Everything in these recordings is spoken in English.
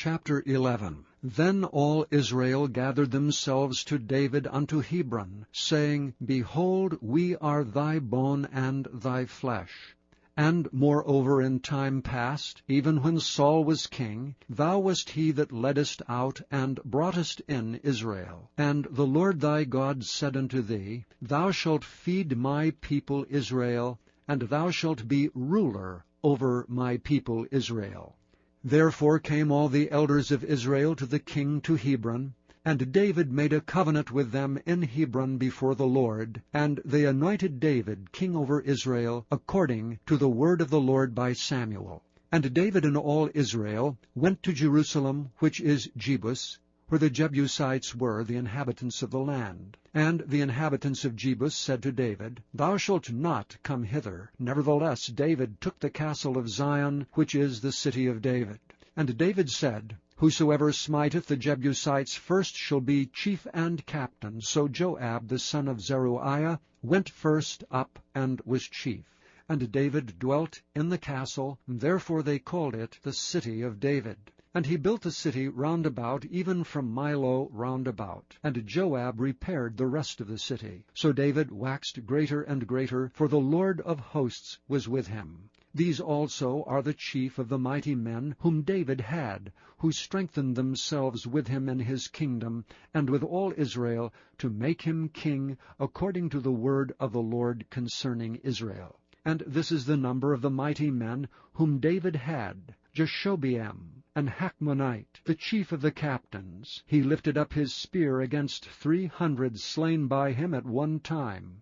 Chapter 11. Then all Israel gathered themselves to David unto Hebron, saying, Behold, we are thy bone and thy flesh. And moreover in time past, even when Saul was king, thou wast he that leddest out and broughtest in Israel. And the Lord thy God said unto thee, Thou shalt feed my people Israel, and thou shalt be ruler over my people Israel. Therefore came all the elders of Israel to the king to Hebron, and David made a covenant with them in Hebron before the Lord, and they anointed David king over Israel, according to the word of the Lord by Samuel. And David and all Israel went to Jerusalem, which is Jebus, where the Jebusites were, the inhabitants of the land. And the inhabitants of Jebus said to David, Thou shalt not come hither. Nevertheless David took the castle of Zion, which is the city of David. And David said, Whosoever smiteth the Jebusites first shall be chief and captain. So Joab the son of Zeruiah went first up and was chief. And David dwelt in the castle, and therefore they called it the city of David. And he built the city round about, even from Milo round about. And Joab repaired the rest of the city. So David waxed greater and greater, for the Lord of hosts was with him. These also are the chief of the mighty men whom David had, who strengthened themselves with him in his kingdom, and with all Israel, to make him king, according to the word of the Lord concerning Israel. And this is the number of the mighty men whom David had: Jashobeam, and Hachmonite, the chief of the captains. He lifted up his spear against 300 slain by him at one time.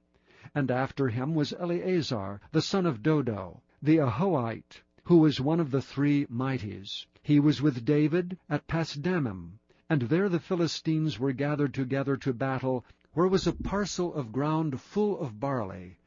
And after him was Eleazar, the son of Dodo, the Ahohite, who was one of the 3 mighties. He was with David at Pasdammim, and there the Philistines were gathered together to battle, where was a parcel of ground full of barley.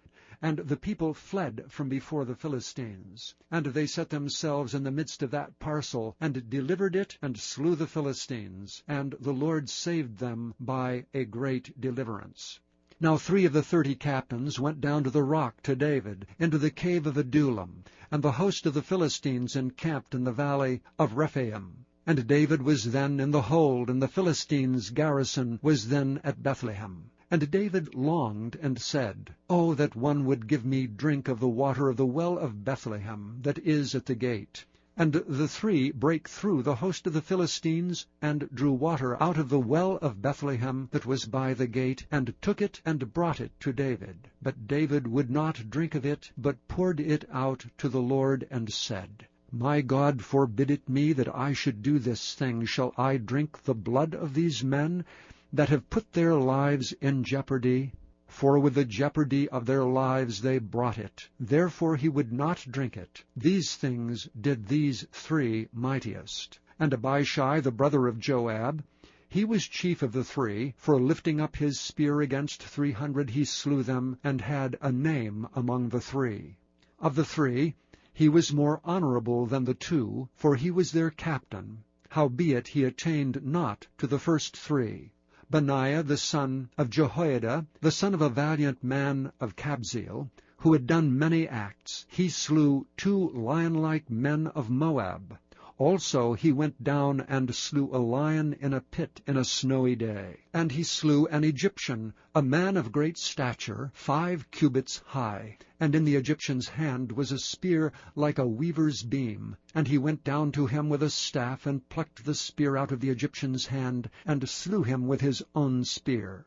And the people fled from before the Philistines. And they set themselves in the midst of that parcel, and delivered it, and slew the Philistines. And the Lord saved them by a great deliverance. Now 3 of the 30 captains went down to the rock to David, into the cave of Adullam, and the host of the Philistines encamped in the valley of Rephaim. And David was then in the hold, and the Philistines' garrison was then at Bethlehem. And David longed and said, Oh, that one would give me drink of the water of the well of Bethlehem, that is at the gate. And the 3 brake through the host of the Philistines, and drew water out of the well of Bethlehem that was by the gate, and took it and brought it to David. But David would not drink of it, but poured it out to the Lord, and said, My God forbid it me that I should do this thing. Shall I drink the blood of these men that have put their lives in jeopardy? For with the jeopardy of their lives they brought it. Therefore he would not drink it. These things did these 3 mightiest. And Abishai the brother of Joab, he was chief of the 3, for lifting up his spear against 300 he slew them, and had a name among the 3. Of the 3, he was more honorable than the 2, for he was their captain. Howbeit he attained not to the first 3. Benaiah the son of Jehoiada, the son of a valiant man of Kabzeel, who had done many acts, he slew 2 lion-like men of Moab. Also he went down and slew a lion in a pit in a snowy day. And he slew an Egyptian, a man of great stature, 5 cubits high. And in the Egyptian's hand was a spear like a weaver's beam. And he went down to him with a staff, and plucked the spear out of the Egyptian's hand, and slew him with his own spear.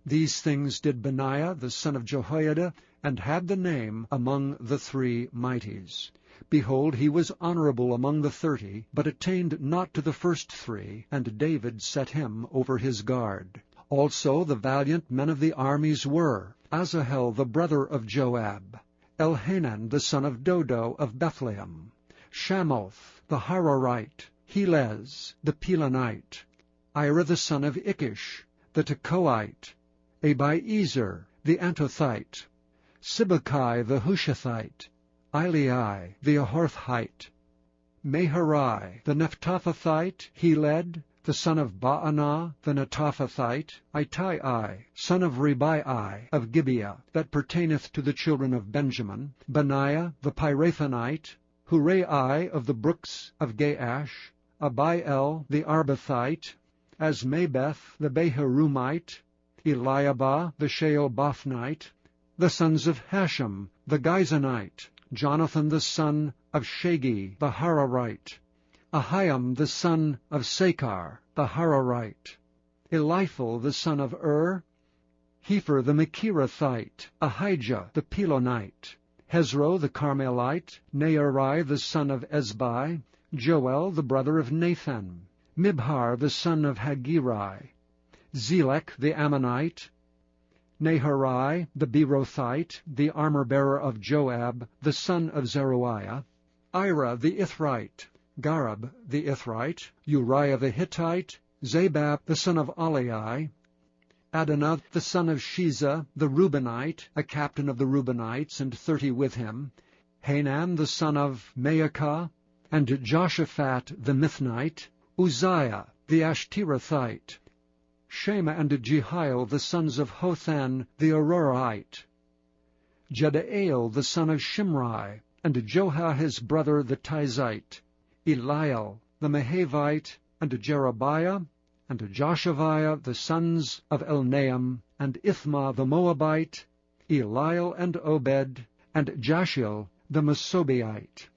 These things did Benaiah the son of Jehoiada, and had the name among the 3 mighties. Behold, he was honorable among the 30, but attained not to the first 3, and David set him over his guard. Also the valiant men of the armies were Asahel the brother of Joab, Elhanan the son of Dodo of Bethlehem, Shamoth the Hararite, Helez the Pelonite, Ira the son of Ikish the Tekoite, Abiezer the Antothite, Sibbecai the Hushathite, Ilai the Ahorthite, Meharai the Nephtophthite, Heled the son of Baanah the Netophathite, Ittai, son of Ribai of Gibeah, that pertaineth to the children of Benjamin, Benaiah the Pirathonite, Hurai of the brooks of Gaash, Abiel the Arbathite, Asmabeth the Beherumite, Eliabah the Sheelbophnite, the sons of Hashem the Gizonite, Jonathan the son of Shagi the Hararite, Ahiam the son of Sakar the Hararite, Eliphal the son of Hefer the Mechirathite, Ahijah the Pelonite, Hezro the Carmelite, Nearai the son of Ezbai, Joel the brother of Nathan, Mibhar the son of Hagirai, Zelek the Ammonite, Naharai the Berothite, the armor-bearer of Joab, the son of Zeruiah, Ira the Ithrite, Gareb the Ithrite, Uriah the Hittite, Zabab the son of Aliai, Adonah the son of Shiza the Reubenite, a captain of the Reubenites, and 30 with him, Hanan the son of Maacah, and Joshaphat the Mithnite, Uzziah the Ashterathite, Shema and Jehiel the sons of Hothan the Aroraite, Jedaiel the son of Shimri, and Joha his brother the Tizite, Eliel the Mahavite, and Jerobiah, and Joshaviah the sons of Elnaam, and Ithma the Moabite, Eliel and Obed, and Jashiel the Mesobeite.